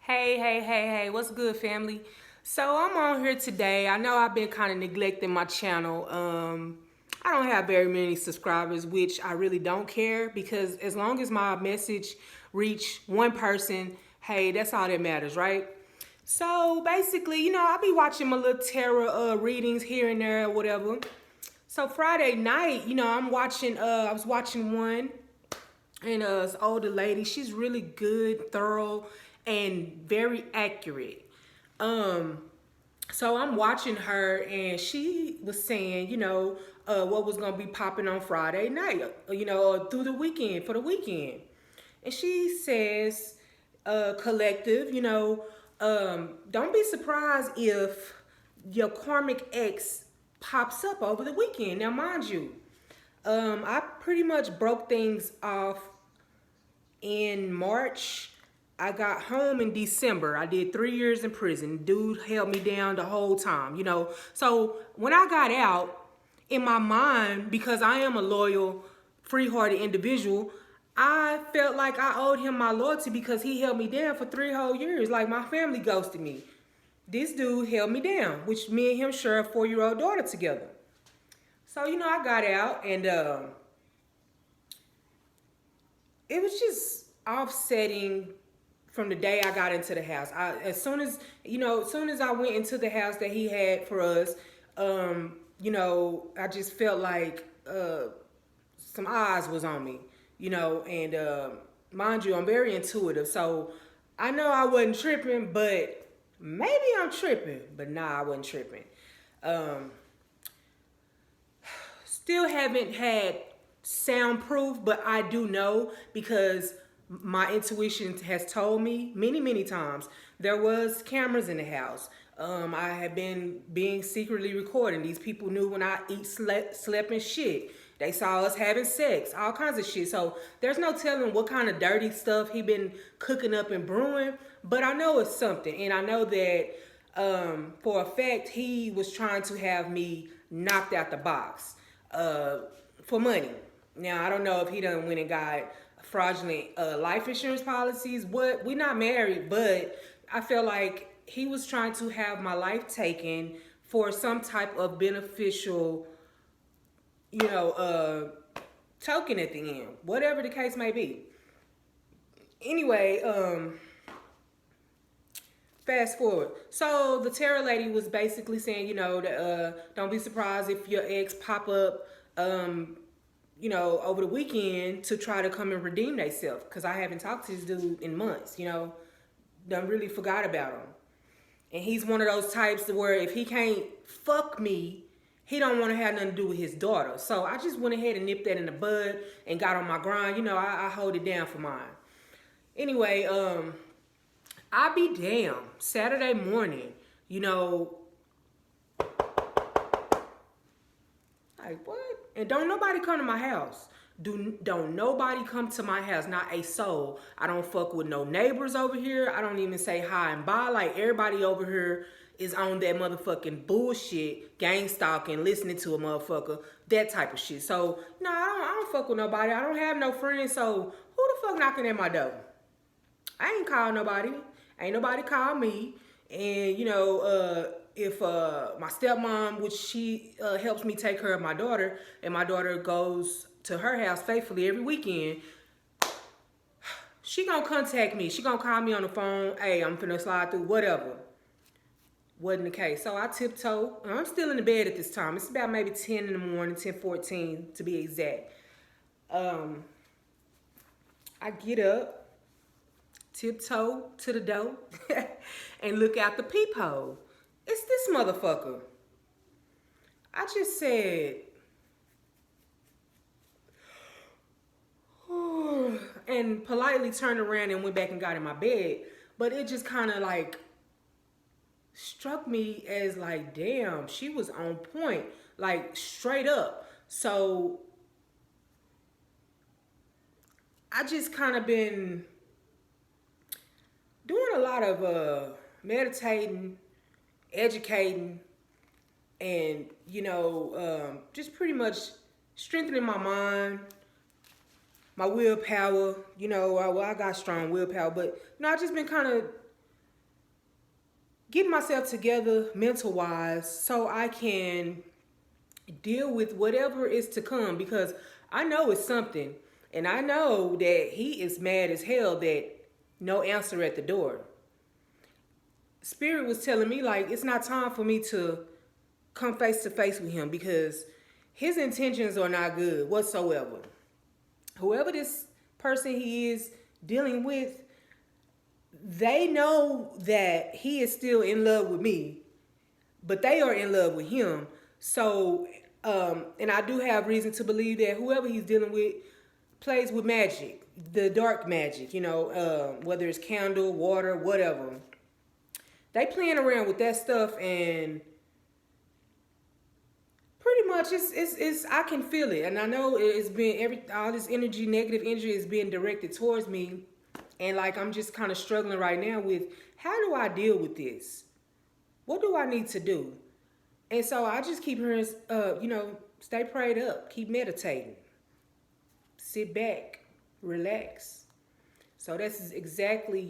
Hey, what's good, family? So I'm on here today. I know I've been kind of neglecting my channel. I don't have very many subscribers, which I really don't care because as long as my message reach one person, hey, that's all that matters, right? So basically, I'll be watching my little tarot readings here and there or whatever. So Friday night, I was watching one and this older lady. She's really good, thorough, and very accurate. Um, so I'm watching her, and she was saying, what was gonna be popping on Friday night, through the weekend for the weekend. And she says, collective, don't be surprised if your karmic ex pops up over the weekend. Now, mind you, I pretty much broke things off in March. I got home in December. I did 3 years in prison. Dude held me down the whole time. So when I got out, in my mind, because I am a loyal, free-hearted individual, I felt like I owed him my loyalty because he held me down for 3 whole years. Like, my family ghosted me. This dude held me down, which me and him share a 4-year-old daughter together. So, I got out, and it was just offsetting from the day I got into the house. As soon as I went into the house that he had for us, I just felt like some eyes was on me, and mind you, I'm very intuitive, so I know I wasn't tripping, but maybe I'm tripping, but nah, I wasn't tripping. Um, Still haven't had soundproof, but I do know because my intuition has told me many times there was cameras in the house. I have been being secretly recording. These people knew when I slept and shit. They saw us having sex, all kinds of shit. So there's no telling what kind of dirty stuff he been cooking up and brewing. But I know it's something, and I know that for a fact he was trying to have me knocked out the box for money. Now, I don't know if he done went and got fraudulent life insurance policies. What, we not married, but I feel like he was trying to have my life taken for some type of beneficial, you know, token at the end, whatever the case may be. Anyway, fast forward. So the tarot lady was basically saying, don't be surprised if your ex pop up, over the weekend to try to come and redeem themselves. Because I haven't talked to this dude in months, done really forgot about him. And he's one of those types where if he can't fuck me, he don't want to have nothing to do with his daughter. So I just went ahead and nipped that in the bud and got on my grind. I hold it down for mine. Anyway, I be damn. Saturday morning, like what? And don't nobody come to my house. Don't nobody come to my house, not a soul. I don't fuck with no neighbors over here. I don't even say hi and bye. Like everybody over here is on that motherfucking bullshit, gang stalking, listening to a motherfucker, that type of shit. So no, I don't fuck with nobody. I don't have no friends. So who the fuck knocking at my door? I ain't call nobody. Ain't nobody call me. And if my stepmom, which she helps me take care of my daughter, and my daughter goes to her house faithfully every weekend, she gonna contact me. She gonna call me on the phone. Hey, I'm finna slide through, whatever. Wasn't the case. So I tiptoe. I'm still in the bed at this time. It's about maybe 10 in the morning, 10:14 to be exact. I get up, tiptoe to the door, and look out the peephole. It's this motherfucker. I just said, and politely turned around and went back and got in my bed. But it just kind of like struck me as like, damn, she was on point, like straight up. So I just kind of been doing a lot of meditating, educating, and just pretty much strengthening my mind, my willpower. I got strong willpower, but I just been kind of getting myself together mental wise so I can deal with whatever is to come, because I know it's something. And I know that he is mad as hell that no answer at the door. Spirit was telling me, like, it's not time for me to come face to face with him, because his intentions are not good whatsoever. Whoever this person he is dealing with, they know that he is still in love with me, but they are in love with him. So, and I do have reason to believe that whoever he's dealing with plays with magic, the dark magic, whether it's candle, water, whatever. They playing around with that stuff, and pretty much it's I can feel it, and I know it's been all this energy, negative energy is being directed towards me, and like I'm just kind of struggling right now with how do I deal with this? What do I need to do? And so I just keep hearing, stay prayed up, keep meditating, sit back, relax. So that's exactly,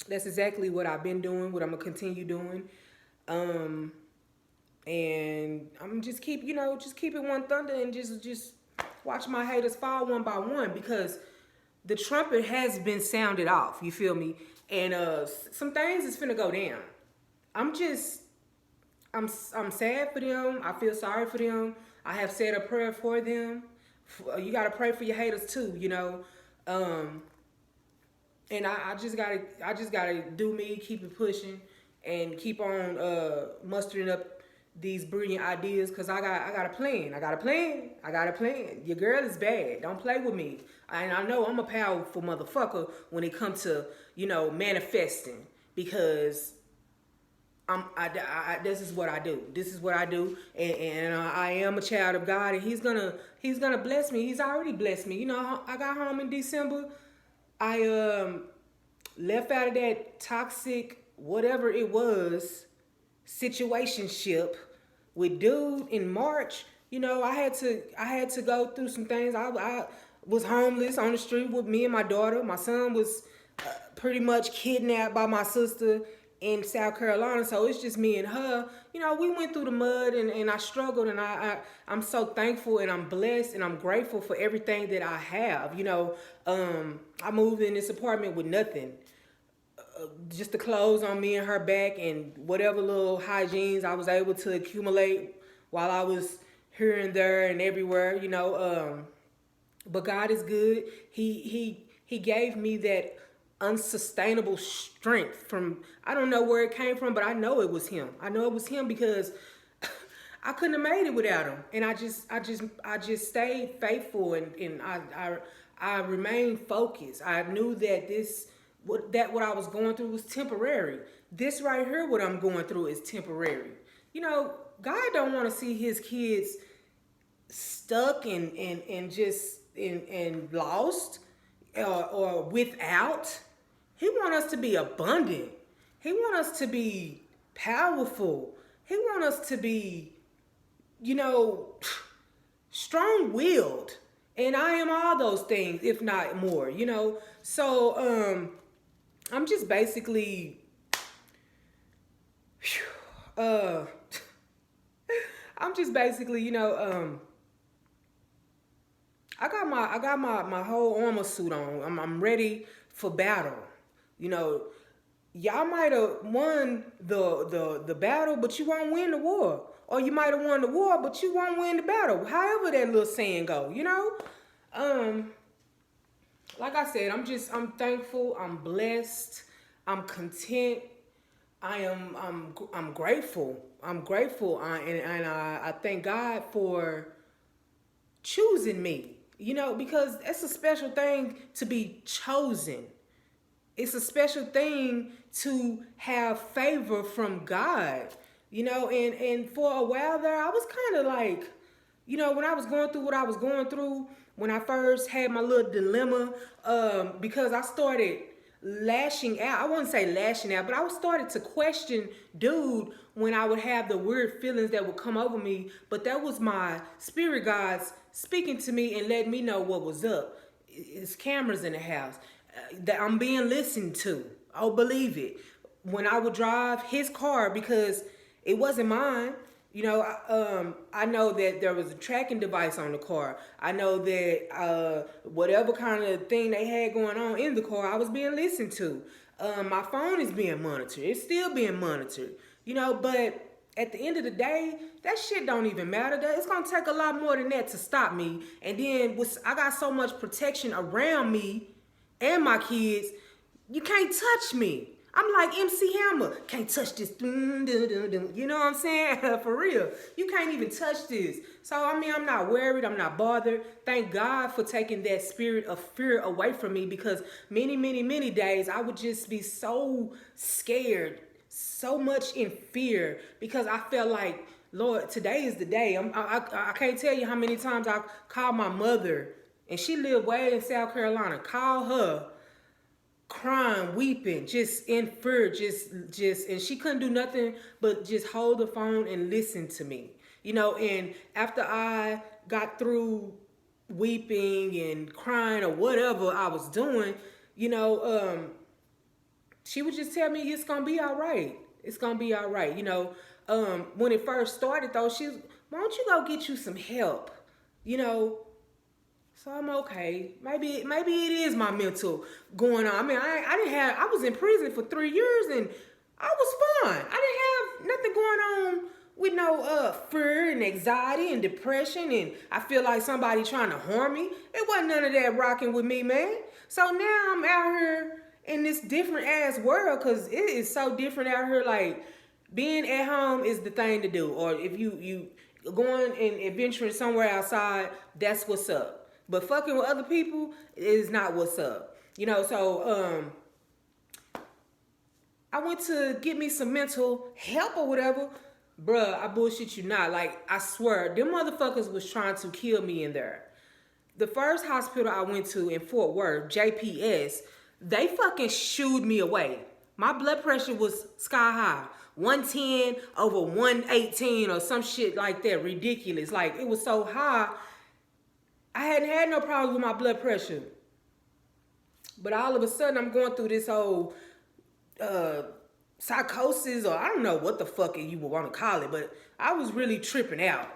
that's exactly what I've been doing, what I'm gonna continue doing. And I'm just keep it one thunder, and just watch my haters fall one by one, because the trumpet has been sounded off. You feel me? And some things is finna go down. I'm sad for them. I feel sorry for them. I have said a prayer for them. You gotta pray for your haters too, and I just gotta do me, keep it pushing, and keep on mustering up these brilliant ideas, because I got a plan. I got a plan. Your girl is bad. Don't play with me. And I know I'm a powerful motherfucker when it comes to manifesting, because this is what I do. This is what I do, and I am a child of God, and He's gonna bless me. He's already blessed me. I got home in December. I left out of that toxic whatever it was situationship with dude in March. I had to go through some things. I was homeless on the street with me and my daughter. My son was pretty much kidnapped by my sister in South Carolina, so it's just me and her. We went through the mud, and I struggled, and I'm so thankful, and I'm blessed, and I'm grateful for everything that I have. I moved in this apartment with nothing, just the clothes on me and her back, and whatever little hygienes I was able to accumulate while I was here and there and everywhere. But God is good. He gave me that unsustainable strength from, I don't know where it came from, but I know it was him. I know it was him, because I couldn't have made it without him. And I just stayed faithful, and I remained focused. I knew that what I was going through was temporary. This right here, what I'm going through, is temporary. God don't want to see his kids stuck and just lost or without. He want us to be abundant. He want us to be powerful. He want us to be, strong-willed. And I am all those things, if not more, So, I'm just basically, I'm just basically, I got my whole armor suit on. I'm ready for battle. Y'all might have won the battle, but you won't win the war. Or you might have won the war, but you won't win the battle. However that little saying go, Like I said, I'm thankful, I'm blessed, I'm content, I'm grateful. I'm grateful, and I thank God for choosing me. Because it's a special thing to be chosen. It's a special thing to have favor from God, and for a while there, I was kind of like, when I was going through what I was going through, when I first had my little dilemma, because I started lashing out. I wouldn't say lashing out, but I started to question dude when I would have the weird feelings that would come over me. But that was my spirit guides speaking to me and letting me know what was up. It's cameras in the house that I'm being listened to. Oh, believe it. when I would drive his car, because it wasn't mine. I know that there was a tracking device on the car. I know that whatever kind of thing they had going on in the car, I was being listened to. My phone is being monitored. It's still being monitored. But at the end of the day, that shit don't even matter. It's gonna take a lot more than that to stop me. And then I got so much protection around me and my kids, you can't touch me. I'm like MC Hammer. Can't touch this. You know what I'm saying? For real. You can't even touch this. So, I'm not worried. I'm not bothered. Thank God for taking that spirit of fear away from me, because many, many, many days I would just be so scared, so much in fear, because I felt like, Lord, today is the day. I can't tell you how many times I called my mother, and she lived way in South Carolina. Call her, crying, weeping, just in fear, and she couldn't do nothing but just hold the phone and listen to me. And after I got through weeping and crying or whatever I was doing, she would just tell me, it's gonna be all right. It's gonna be all right. When it first started though, why don't you go get you some help? So I'm okay. Maybe it is my mental going on. I was in prison for 3 years and I was fine. I didn't have nothing going on with no fear and anxiety and depression, and I feel like somebody trying to harm me. It wasn't none of that rocking with me, man. So now I'm out here in this different ass world, because it is so different out here. Like, being at home is the thing to do, or if you going and adventuring somewhere outside, that's what's up. But fucking with other people is not what's up. So I went to get me some mental help or whatever. Bruh, I bullshit you not. Like, I swear, them motherfuckers was trying to kill me in there. The first hospital I went to in Fort Worth, JPS, they fucking shooed me away. My blood pressure was sky high. 110 over 118 or some shit like that. Ridiculous. Like, it was so high. I hadn't had no problems with my blood pressure. But all of a sudden, I'm going through this whole psychosis, or I don't know what the fuck you would want to call it, but I was really tripping out.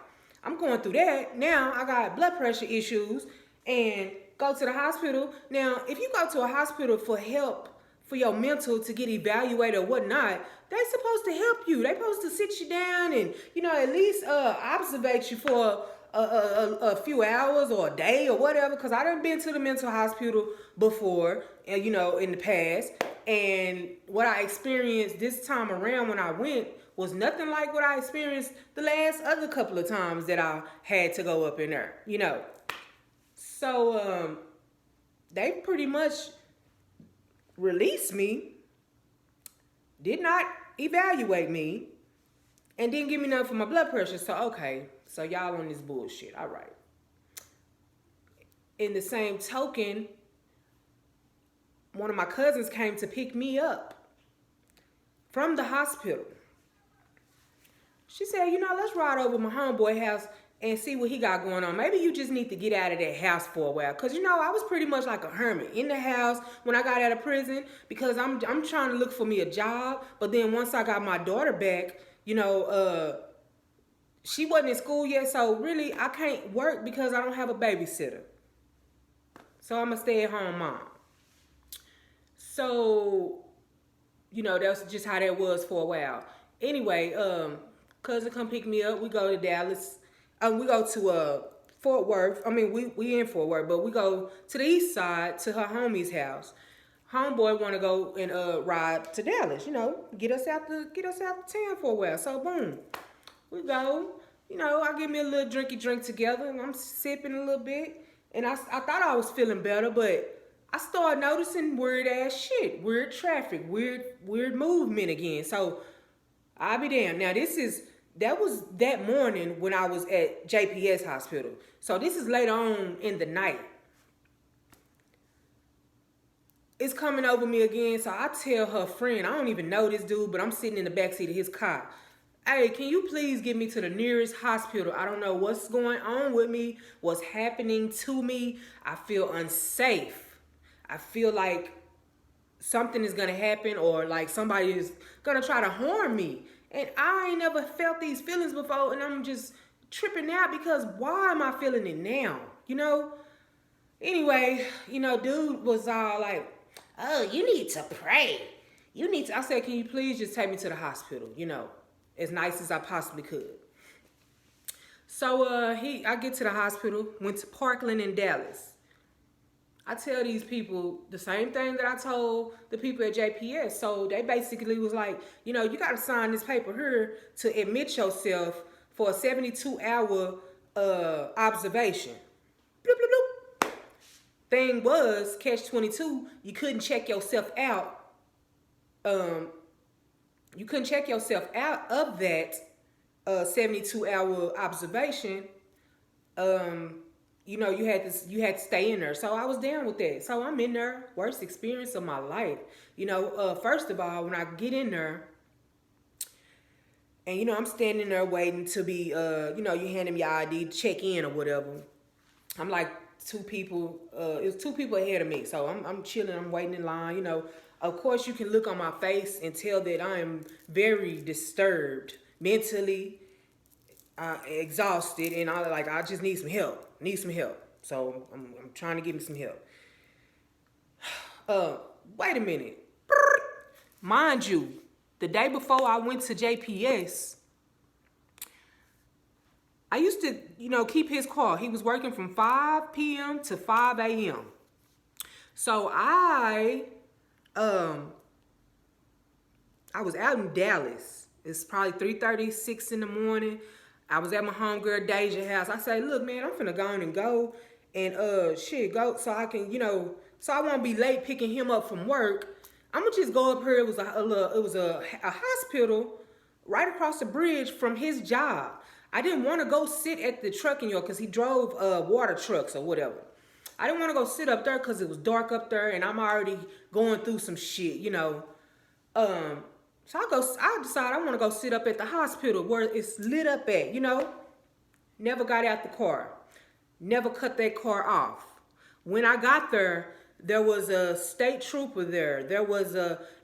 I'm going through that. Now, I got blood pressure issues and go to the hospital. Now, if you go to a hospital for help for your mental to get evaluated or whatnot, they're supposed to help you. They're supposed to sit you down and, at least observate you for a few hours or a day or whatever, because I done been to the mental hospital before, in the past, and what I experienced this time around when I went was nothing like what I experienced the last other couple of times that I had to go up in there, So they pretty much released me, did not evaluate me, and didn't give me nothing for my blood pressure. So, okay. So y'all on this bullshit. All right. In the same token, one of my cousins came to pick me up from the hospital. She said, let's ride over to my homeboy house and see what he got going on. Maybe you just need to get out of that house for a while. Because, I was pretty much like a hermit in the house when I got out of prison, because I'm trying to look for me a job. But then once I got my daughter back, she wasn't in school yet, so really I can't work because I don't have a babysitter. So I'm a stay-at-home mom. So, that's just how that was for a while. Anyway, cousin come pick me up. We go to Dallas. We go to Fort Worth. We in Fort Worth, but we go to the east side to her homie's house. Homeboy want to go and ride to Dallas. Get us out the town for a while. So boom. We go, I give me a little drinky drink together, and I'm sipping a little bit. And I thought I was feeling better, but I started noticing weird ass shit, weird traffic, weird movement again. So I'll be damned. Now that was that morning when I was at JPS hospital. So this is later on in the night. It's coming over me again. So I tell her friend, I don't even know this dude, but I'm sitting in the backseat of his car. Hey, can you please get me to the nearest hospital? I don't know what's going on with me, what's happening to me. I feel unsafe. I feel like something is gonna happen, or like somebody is gonna try to harm me. And I ain't never felt these feelings before, and I'm just tripping out because why am I feeling it now? You know? Anyway, dude was all like, "Oh, you need to pray. You need to." I said, "Can you please just take me to the hospital? As nice as I possibly could." So I get to the hospital, went to Parkland in Dallas. I tell these people the same thing that I told the people at JPS. So they basically was like, you got to sign this paper here to admit yourself for a 72-hour observation. Bloop, bloop, bloop. Thing was, catch-22, you couldn't check yourself out. You couldn't check yourself out of that 72-hour observation. You had to stay in there. So I was down with that. So I'm in there, worst experience of my life. First of all, when I get in there, and I'm standing there waiting to be, you hand me your ID, check in or whatever. I'm like two people. It was two people ahead of me, so I'm chilling. I'm waiting in line. Of course, you can look on my face and tell that I am very disturbed mentally, exhausted, and I just need some help. So I'm trying to get me some help. Wait a minute. Mind you, the day before I went to JPS, I used to, keep his car. He was working from 5 p.m. to 5 a.m. So I was out in Dallas. It's probably 3:36 in the morning. I was at my homegirl Deja house. I say, "Look, man, I'm finna go on and go and go so I can, so I won't be late picking him up from work. I'm gonna just go up here." It was a hospital right across the bridge from his job. I didn't want to go sit at the trucking yard because he drove water trucks or whatever. I didn't want to go sit up there because it was dark up there and I'm already going through some shit, So I decide I want to go sit up at the hospital where it's lit up at, Never got out the car. Never cut that car off. When I got there, there was a state trooper there.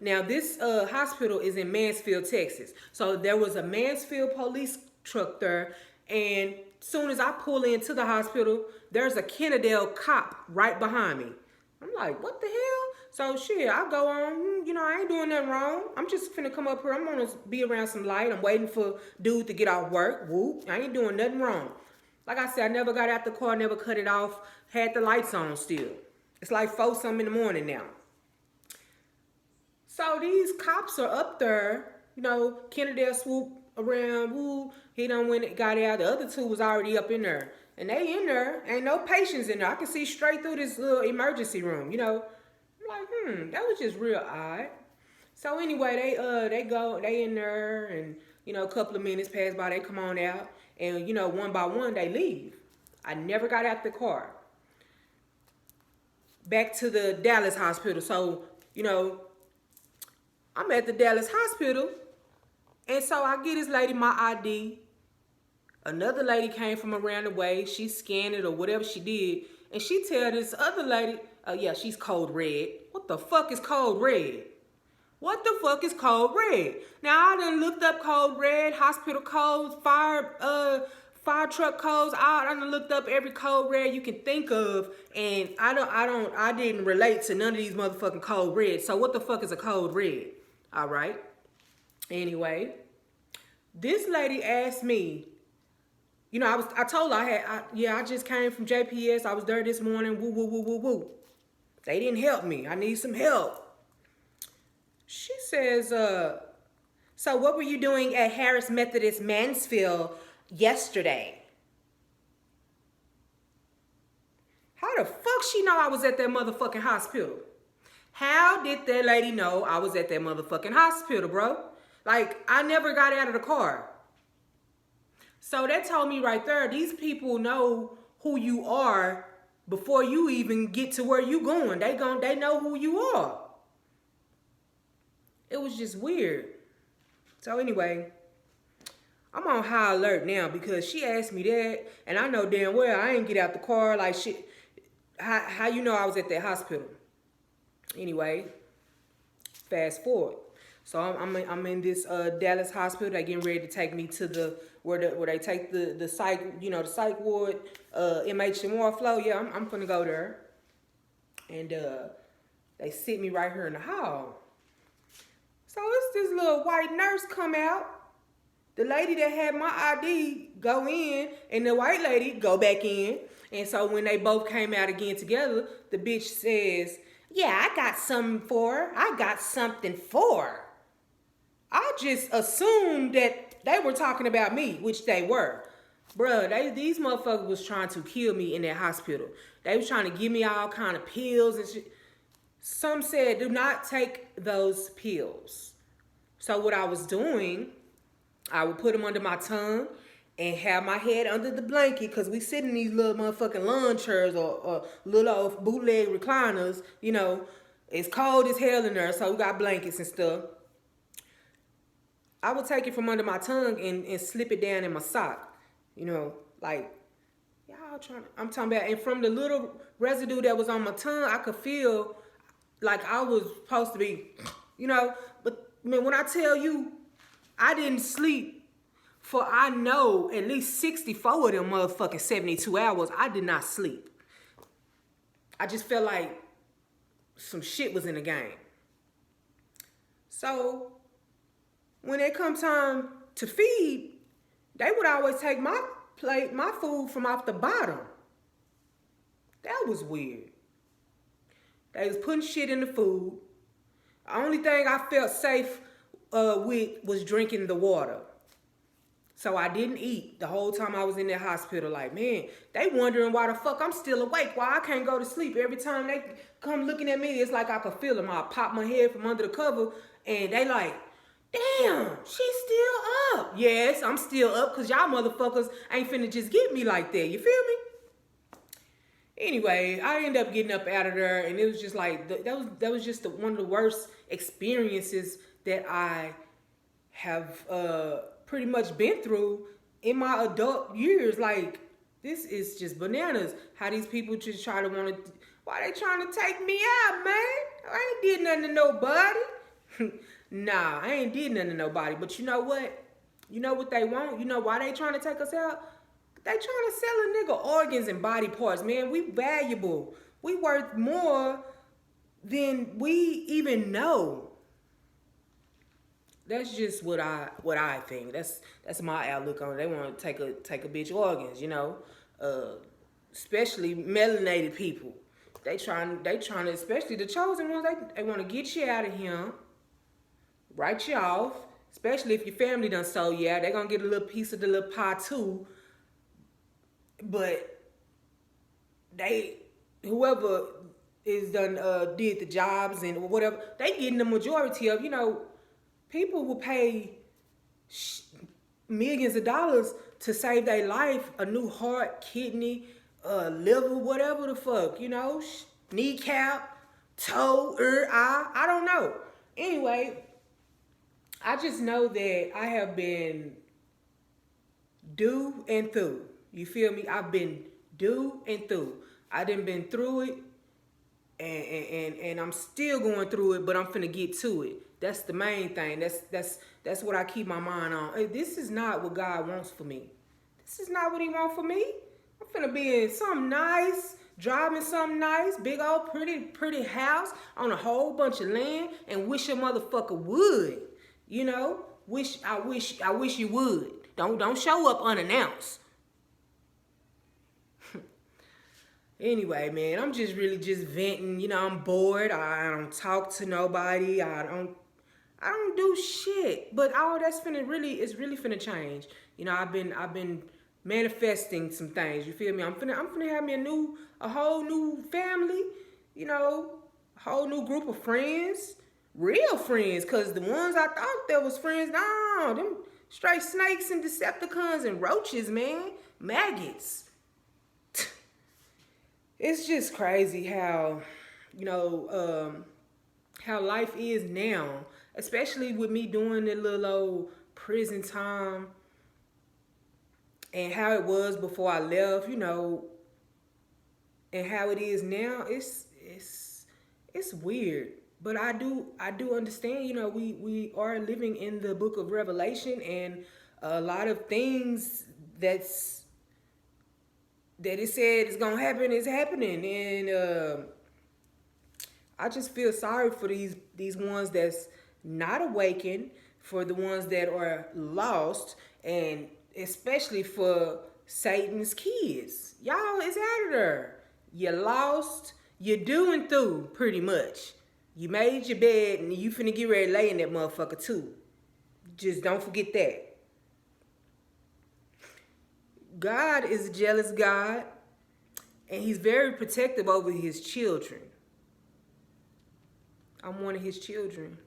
Now this hospital is in Mansfield, Texas. So there was a Mansfield police truck there. And soon as I pull into the hospital, there's a Kennedale cop right behind me. I'm like, what the hell? So shit, I go on, I ain't doing nothing wrong. I'm just finna come up here. I'm gonna be around some light. I'm waiting for dude to get off work. Whoop, I ain't doing nothing wrong. Like I said, I never got out the car, never cut it off, had the lights on still. It's like 4 something in the morning now. So these cops are up there, Kennedale swoop around, woo, he done went and got out. The other two was already up in there. And they in there, ain't no patients in there. I can see straight through this little emergency room, I'm like, that was just real odd. So anyway, they in there, and a couple of minutes pass by, they come on out, and one by one they leave. I never got out the car. Back to the Dallas hospital. So, I'm at the Dallas hospital, and so I get this lady my ID. Another lady came from around the way. She scanned it or whatever she did, and she tell this other lady, yeah, she's code red. What the fuck is code red? What the fuck is code red? Now, I done looked up code red, hospital codes, fire truck codes. I done looked up every code red you can think of, and I didn't relate to none of these motherfucking code red. So what the fuck is a code red? All right. Anyway, this lady asked me, I told her I just came from JPS. I was there this morning. Woo, woo, woo, woo, woo. They didn't help me. I need some help. She says, so what were you doing at Harris Methodist Mansfield yesterday? How the fuck she know I was at that motherfucking hospital? How did that lady know I was at that motherfucking hospital, bro? Like, I never got out of the car. So that told me right there, these people know who you are before you even get to where you going. They know who you are. It was just weird. So anyway, I'm on high alert now because she asked me that, and I know damn well I ain't get out the car. Like, shit, how you know I was at that hospital? Anyway, fast forward. So I'm in this Dallas hospital. They getting ready to take me to where they take the psych, the psych ward, MHMR flow. Yeah, I'm finna go there. And they sit me right here in the hall. So it's this little white nurse come out. The lady that had my ID go in, and the white lady go back in. And so when they both came out again together, the bitch says, "Yeah, I got something for her. I got something for her." I just assumed that they were talking about me, which they were. Bruh, these motherfuckers was trying to kill me in that hospital. They was trying to give me all kind of pills and shit. Some said, do not take those pills. So what I was doing, I would put them under my tongue and have my head under the blanket, because we sit in these little motherfucking lawn chairs or little old bootleg recliners. It's cold as hell in there, so we got blankets and stuff. I would take it from under my tongue and slip it down in my sock. Like, y'all I'm talking about, and from the little residue that was on my tongue, I could feel like I was supposed to be, but man, when I tell you, I didn't sleep for, I know, at least 64 of them motherfucking 72 hours, I did not sleep. I just felt like some shit was in the game. So when it come time to feed, they would always take my food from off the bottom. That was weird. They was putting shit in the food. The only thing I felt safe with was drinking the water. So I didn't eat the whole time I was in that hospital. Like, man, they wondering why the fuck I'm still awake, why I can't go to sleep. Every time they come looking at me, it's like I could feel them. I pop my head from under the cover, and they like, damn, she's still up. Yes, I'm still up, because y'all motherfuckers ain't finna just get me like that. You feel me? Anyway, I ended up getting up out of there, and it was just like, that was just one of the worst experiences that I have pretty much been through in my adult years. Like, this is just bananas. How these people just try to why they trying to take me out, man? I ain't did nothing to nobody. Nah, I ain't did nothing to nobody. But you know what? You know what they want? You know why they trying to take us out? They trying to sell a nigga organs and body parts, man. We valuable. We worth more than we even know. That's just what I think. That's my outlook on it. They want to take a bitch organs, especially melanated people. They trying to, especially the chosen ones. They want to get you out of here, write you off. Especially if your family done sold you out, they gonna get a little piece of the little pie too. But whoever is done did the jobs and whatever, they getting the majority of, people will pay millions of dollars to save their life, a new heart, kidney, liver, whatever the fuck, kneecap, toe, eye, I don't know. Anyway, I just know that I have been do and through. You feel me? I've been do and through. I done been through it, and I'm still going through it, but I'm finna get to it. That's the main thing. That's what I keep my mind on. Hey, this is not what God wants for me. This is not what He wants for me. I'm finna be in something nice, driving something nice, big old pretty house on a whole bunch of land, and wish a motherfucker would. I wish you would. Don't show up unannounced. Anyway, man, I'm just really just venting. I'm bored. I don't talk to nobody. I don't do shit. But all that's it's really finna change. I've been manifesting some things. You feel me? I'm finna have me a whole new family. A whole new group of friends, real friends. Cause the ones I thought that was friends, no, them straight snakes and Decepticons and roaches, man, maggots. It's just crazy how, how life is now, especially with me doing the little old prison time and how it was before I left, and how it is now. It's weird, But I do understand, you know, we are living in the book of Revelation, and a lot of things that it said is gonna happen is happening. And I just feel sorry for these ones that's not awakened, for the ones that are lost, and especially for Satan's kids. Y'all is out of there. You lost. You're doing through pretty much. You made your bed and you finna get ready to lay in that motherfucker too. Just don't forget that. God is a jealous God, and he's very protective over his children. I'm one of his children.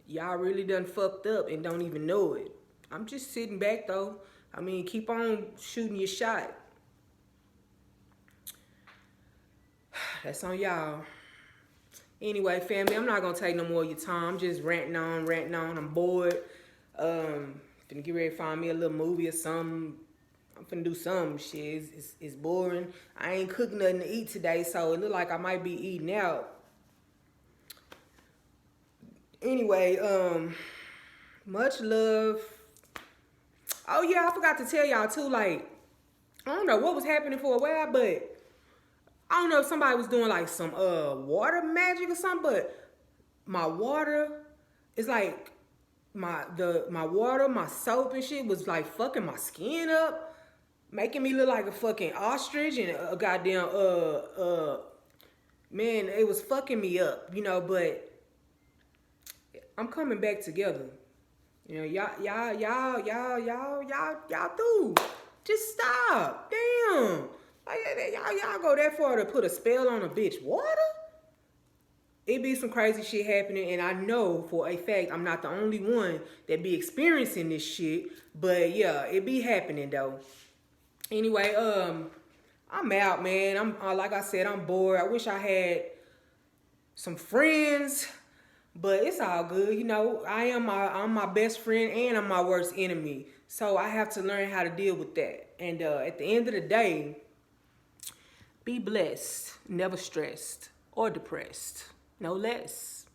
Y'all really done fucked up and don't even know it. I'm just sitting back though. I mean, keep on shooting your shot. That's on y'all. Anyway, family, I'm not gonna take no more of your time. I'm just ranting on. I'm bored. Finna get ready to find me a little movie or something. I'm finna do some shit. It's boring. I ain't cooking nothing to eat today, so it look like I might be eating out. Anyway, much love. Oh yeah, I forgot to tell y'all too, like, I don't know what was happening for a while, but I don't know if somebody was doing like some water magic or something, but my water is like my water, my soap and shit was like fucking my skin up, making me look like a fucking ostrich and a goddamn man, it was fucking me up, you know, but I'm coming back together. You know, y'all do. Just stop. Damn. Like, y'all go that far to put a spell on a bitch water? It be some crazy shit happening, and I know for a fact I'm not the only one that be experiencing this shit. But yeah, it be happening though. Anyway, I'm out, man. I'm like I said, I'm bored. I wish I had some friends, but it's all good. You know, I'm my best friend and I'm my worst enemy. So I have to learn how to deal with that. And at the end of the day, be blessed, never stressed or depressed. No less.